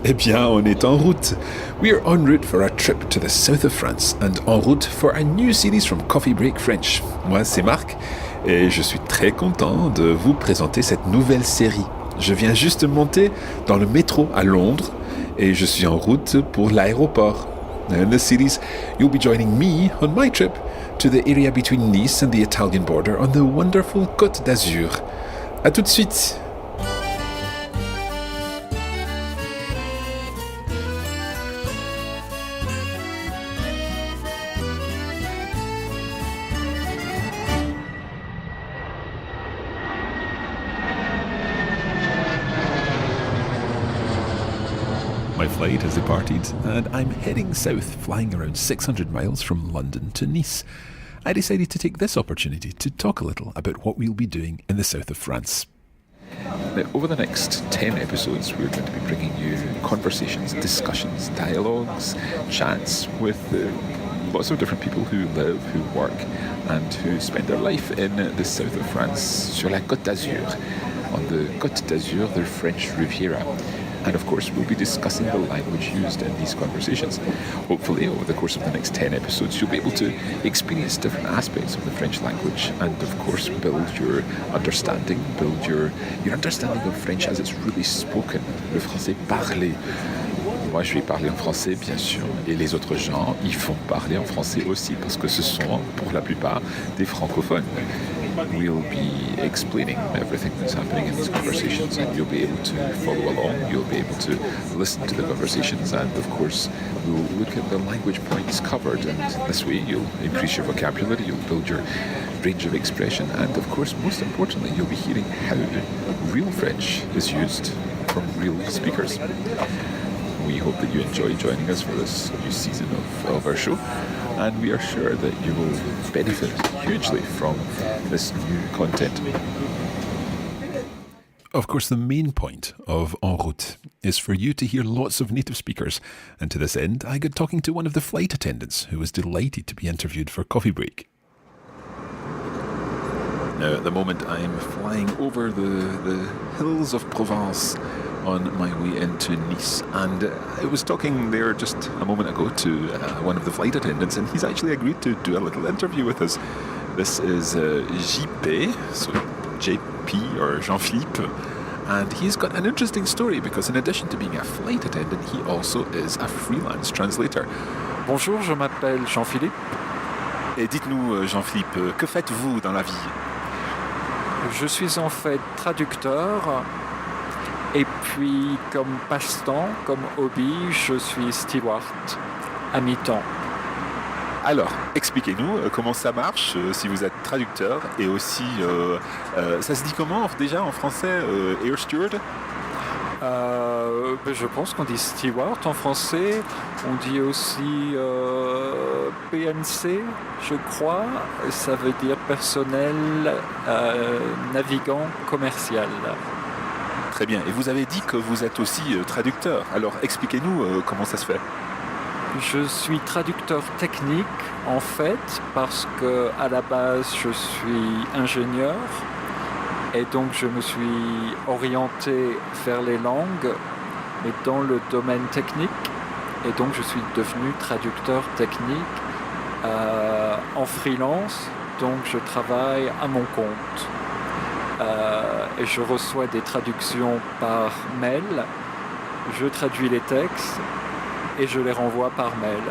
Eh bien, on est en route. We are en route for our trip to the south of France and en route for a new series from Coffee Break French. Moi, c'est Marc et je suis très content de vous présenter cette nouvelle série. Je viens juste de monter dans le métro à Londres et je suis en route pour l'aéroport. In this series, you'll be joining me on my trip to the area between Nice and the Italian border on the wonderful Côte d'Azur. À tout de suite. My flight has departed and I'm heading south, flying around 600 miles from London to Nice. I decided to take this opportunity to talk a little about what we'll be doing in the south of France. Now, over the next 10 episodes, we're going to be bringing you conversations, discussions, dialogues, chats with lots of different people who live, who work, and who spend their life in the south of France, sur la Côte d'Azur, on the Côte d'Azur, the French Riviera. And of course, we'll be discussing the language used in these conversations. Hopefully, over the course of the next 10 episodes, you'll be able to experience different aspects of the French language and, of course, build your understanding, build your understanding of French as it's really spoken, le français parlé. Moi, je vais parler en français, bien sûr, et les autres gens, ils font parler en français aussi, parce que ce sont, pour la plupart, des francophones. We'll be explaining everything that's happening in these conversations, and you'll be able to follow along, you'll be able to listen to the conversations, and of course, we'll look at the language points covered, and this way you'll increase your vocabulary, you'll build your range of expression, and of course, most importantly, you'll be hearing how real French is used from real speakers. We hope that you enjoy joining us for this new season of our show, and we are sure that you will benefit hugely from this new content. Of course, the main point of En Route is for you to hear lots of native speakers, and to this end, I got talking to one of the flight attendants who was delighted to be interviewed for Coffee Break. Now, at the moment, I'm flying over the hills of Provence on my way into Nice, and I was talking there just a moment ago to one of the flight attendants, and he's actually agreed to do a little interview with us. This is JP, so JP or Jean-Philippe, and he's got an interesting story because in addition to being a flight attendant, he also is a freelance translator. Bonjour, je m'appelle Jean-Philippe. Et dites-nous, Jean-Philippe, que faites-vous dans la vie? Je suis en fait traducteur. Et puis, comme passe-temps, comme hobby, je suis steward à mi-temps. Alors, expliquez-nous comment ça marche si vous êtes traducteur et aussi, ça se dit comment déjà en français, air steward? Je pense qu'on dit steward en français, on dit aussi PNC, je crois, ça veut dire personnel navigant commercial. Très bien. Et vous avez dit que vous êtes aussi traducteur. Alors, expliquez-nous comment ça se fait. Je suis traducteur technique, en fait, parce que à la base, je suis ingénieur. Et donc, je me suis orienté vers les langues, mais dans le domaine technique. Et donc, je suis devenu traducteur technique en freelance. Donc, je travaille à mon compte. Et je reçois des traductions par mail, je traduis les textes et je les renvoie par mail.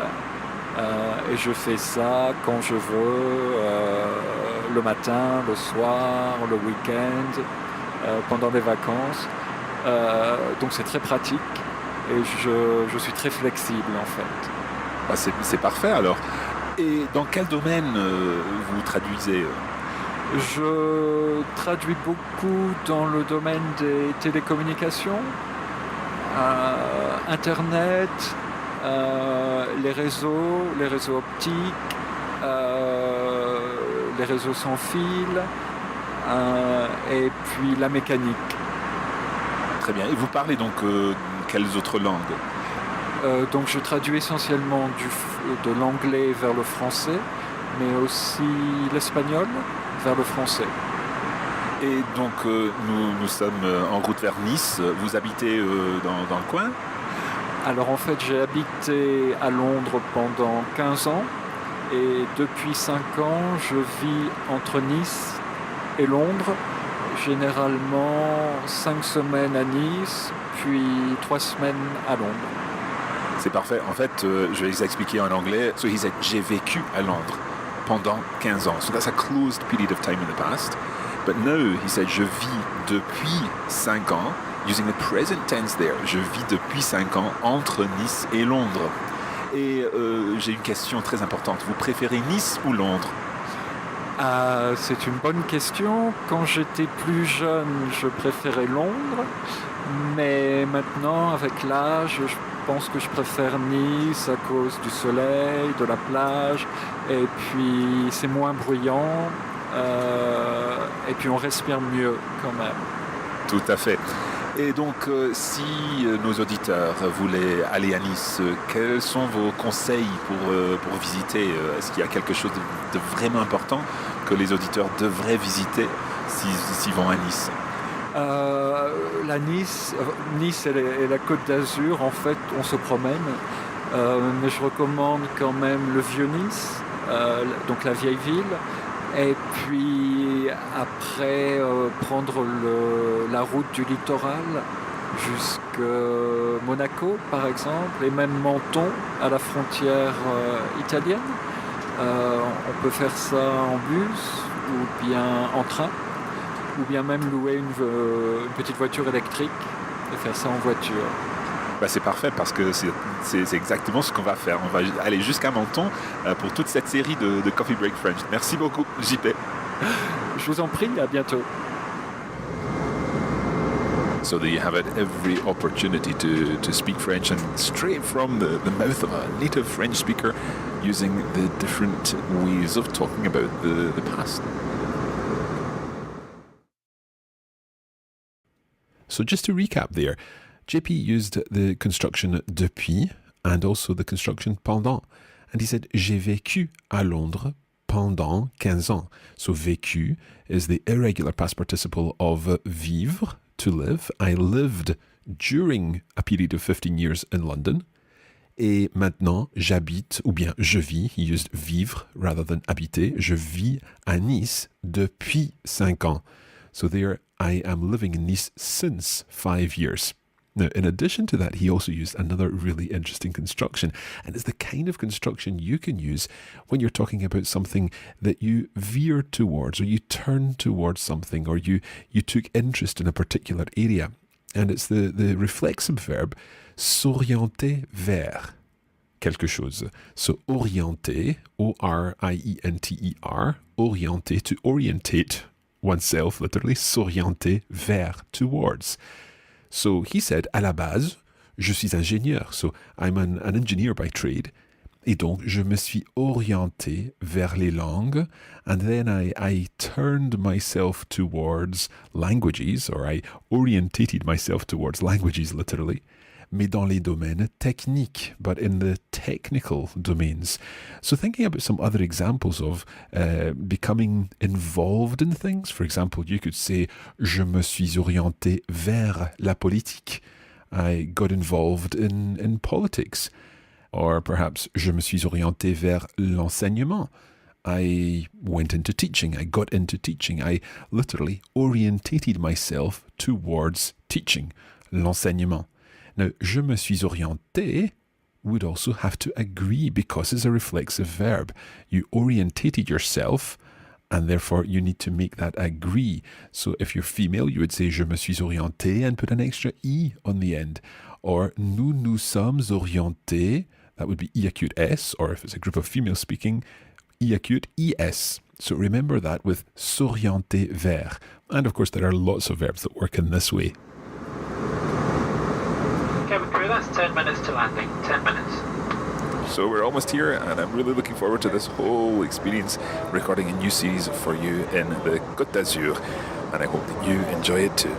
Et je fais ça quand je veux, le matin, le soir, le week-end, pendant les vacances. Donc c'est très pratique et je suis très flexible en fait. Bah c'est parfait alors. Et dans quel domaine vous traduisez Je traduis beaucoup dans le domaine des télécommunications, Internet, les réseaux optiques, les réseaux sans fil, et puis la mécanique. Très bien. Et vous parlez donc quelles autres langues? Donc je traduis essentiellement de l'anglais vers le français, mais aussi l'espagnol vers le français. Et donc, nous sommes en route vers Nice. Vous habitez dans le coin? Alors en fait, j'ai habité à Londres pendant 15 ans et depuis 5 ans, je vis entre Nice et Londres, généralement 5 semaines à Nice, puis 3 semaines à Londres. C'est parfait. En fait, je vais les expliquer en anglais. So he said, j'ai vécu à Londres pendant 15 ans. So that's a closed period of time in the past. But now, he said, je vis depuis 5 ans, using the present tense there. Je vis depuis 5 ans entre Nice et Londres. Et j'ai une question très importante. Vous préférez Nice ou Londres? C'est une bonne question. Quand j'étais plus jeune, je préférais Londres. Mais maintenant, avec l'âge, je pense que je préfère Nice à cause du soleil, de la plage. Et puis, c'est moins bruyant. Et puis, on respire mieux quand même. Tout à fait. Et donc, si nos auditeurs voulaient aller à Nice, quels sont vos conseils pour visiter? Est-ce qu'il y a quelque chose de vraiment important que les auditeurs devraient visiter s'ils vont à Nice? Nice et la Côte d'Azur, en fait, on se promène. Mais je recommande quand même le Vieux-Nice, donc la vieille ville. Et puis après, prendre la route du littoral jusqu'à Monaco, par exemple, et même Menton, à la frontière italienne. On peut faire ça en bus ou bien en train, ou bien même louer une petite voiture électrique et faire ça en voiture. Bah, c'est parfait parce que c'est exactement ce qu'on va faire. On va aller jusqu'à Menton pour toute cette série de Coffee Break French. Merci beaucoup, JP. Je vous en prie, à bientôt. So there you have it, every opportunity to speak French, and straight from the mouth of a native French speaker, using the different ways of talking about the past. So just to recap there, JP used the construction depuis and also the construction pendant. And he said, j'ai vécu à Londres pendant 15 ans. So vécu is the irregular past participle of vivre, to live. I lived during a period of 15 years in London. Et maintenant, j'habite, ou bien je vis, he used vivre rather than habiter. Je vis à Nice depuis 5 ans. So there, I am living in Nice since 5 years. Now, in addition to that, he also used another really interesting construction, and it's the kind of construction you can use when you're talking about something that you veer towards, or you turn towards something, or you took interest in a particular area. And it's the reflexive verb s'orienter vers quelque chose. So orienter, O-R-I-E-N-T-E-R, orienter, to orientate oneself, literally, s'orienter vers, towards. So he said, à la base, je suis ingénieur. So I'm an engineer by trade. Et donc, je me suis orienté vers les langues. And then I turned myself towards languages, or I orientated myself towards languages, literally. Mais dans les domaines techniques, but in the technical domains. So thinking about some other examples of becoming involved in things. For example, you could say, je me suis orienté vers la politique. I got involved in politics. Or perhaps, je me suis orienté vers l'enseignement. I went into teaching. I got into teaching. I literally orientated myself towards teaching, l'enseignement. Now, je me suis orienté would also have to agree because it's a reflexive verb. You orientated yourself, and therefore you need to make that agree. So if you're female, you would say je me suis orienté and put an extra E on the end. Or nous nous sommes orientés, that would be E acute S, or if it's a group of females speaking, E acute ES. So remember that with s'orienter vers. And of course, there are lots of verbs that work in this way. Cabin crew, that's 10 minutes to landing. 10 minutes. So we're almost here, and I'm really looking forward to this whole experience, recording a new series for you in the Côte d'Azur, and I hope that you enjoy it too.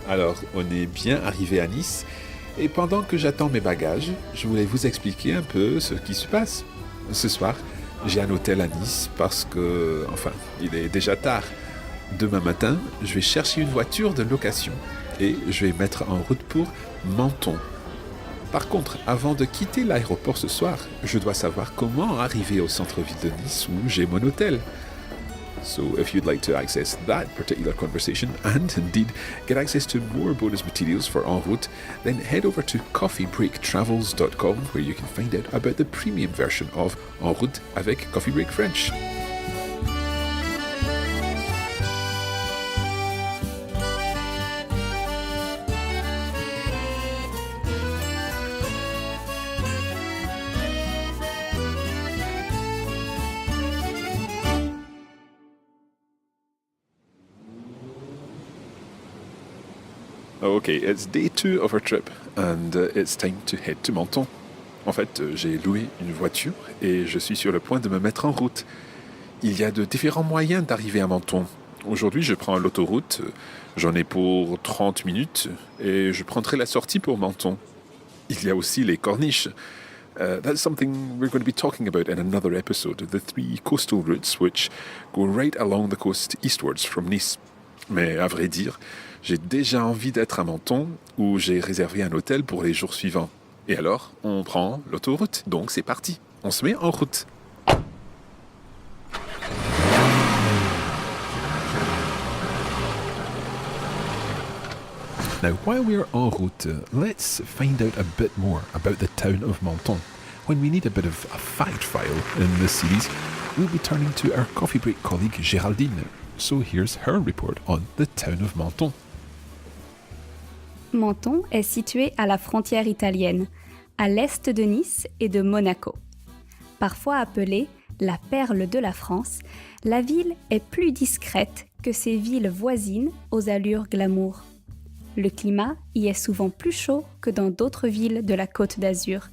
Alors, on est bien arrivé à Nice. Et pendant que j'attends mes bagages, je voulais vous expliquer un peu ce qui se passe. Ce soir, j'ai un hôtel à Nice parce que, il est déjà tard. Demain matin, je vais chercher une voiture de location et je vais mettre en route pour Menton. Par contre, avant de quitter l'aéroport ce soir, je dois savoir comment arriver au centre-ville de Nice où j'ai mon hôtel. So if you'd like to access that particular conversation and indeed get access to more bonus materials for En Route, then head over to coffeebreaktravels.com where you can find out about the premium version of En Route avec Coffee Break French. Okay, it's day 2 of our trip and it's time to head to Menton. En fait, j'ai loué une voiture et je suis sur le point de me mettre en route. Il y a de différents moyens d'arriver à Menton. Aujourd'hui, je prends l'autoroute, j'en ai pour 30 minutes et je prendrai la sortie pour Menton. Il y a aussi les corniches. That's something we're going to be talking about in another episode, the 3 coastal routes which go right along the coast eastwards from Nice. Mais à vrai dire, j'ai déjà envie d'être à Menton où j'ai réservé un hôtel pour les jours suivants. Et alors, on prend l'autoroute, donc c'est parti, on se met en route. Now, while we're en route, let's find out a bit more about the town of Menton. When we need a bit of a fact file in this series, we'll be turning to our coffee break colleague Géraldine. So here's her report on the town of Menton. Menton est situé à la frontière italienne, à l'est de Nice et de Monaco. Parfois appelée la perle de la France, la ville est plus discrète que ses villes voisines aux allures glamour. Le climat y est souvent plus chaud que dans d'autres villes de la Côte d'Azur,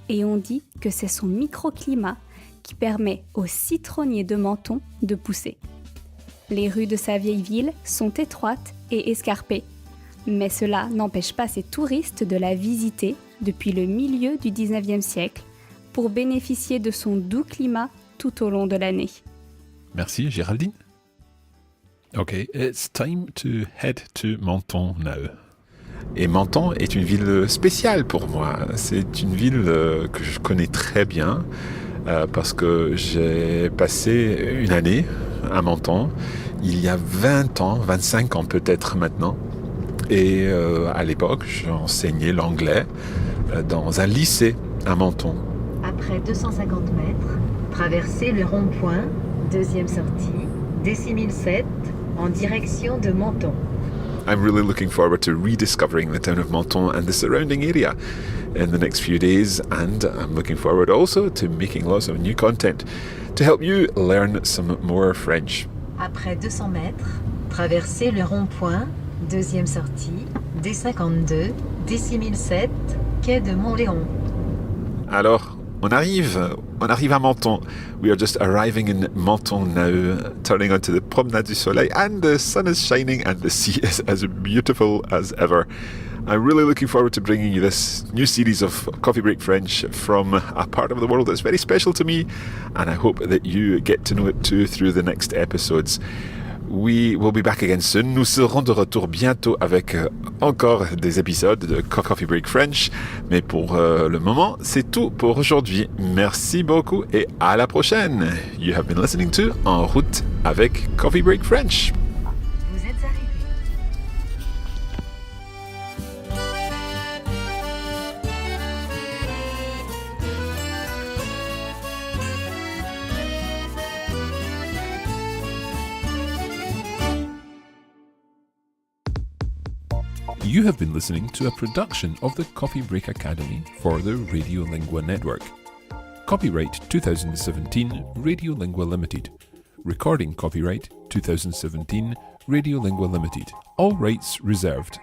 et on dit que c'est son microclimat qui permet aux citronniers de Menton de pousser. Les rues de sa vieille ville sont étroites et escarpées, mais cela n'empêche pas ses touristes de la visiter depuis le milieu du 19e siècle pour bénéficier de son doux climat tout au long de l'année. Merci Géraldine. Okay, it's time to head to Menton now. Et Menton est une ville spéciale pour moi. C'est une ville que je connais très bien parce que j'ai passé une année à Menton il y a 20 ans, 25 ans peut-être maintenant. Et à l'époque, j'enseignais l'anglais dans un lycée à Menton. Après 250 mètres, traversez le rond-point, deuxième sortie, décimile 7, en direction de Menton. I'm really looking forward to rediscovering the town of Menton and the surrounding area in the next few days, and I'm looking forward also to making lots of new content to help you learn some more French. Après 200 mètres, traversez le rond-point, deuxième sortie, D52, décimile 7, quai de Montléon. Alors, on arrive à Menton. We are just arriving in Menton now, turning onto the Promenade du Soleil, and the sun is shining and the sea is as beautiful as ever. I'm really looking forward to bringing you this new series of Coffee Break French from a part of the world that's very special to me, and I hope that you get to know it too through the next episodes. We will be back again soon. Nous serons de retour bientôt avec encore des épisodes de Coffee Break French. Mais pour le moment, c'est tout pour aujourd'hui. Merci beaucoup et à la prochaine. You have been listening to En route avec Coffee Break French. Vous êtes arrivés. You have been listening to a production of the Coffee Break Academy for the Radiolingua Network. Copyright 2017 Radiolingua Limited. Recording copyright 2017 Radiolingua Limited. All rights reserved.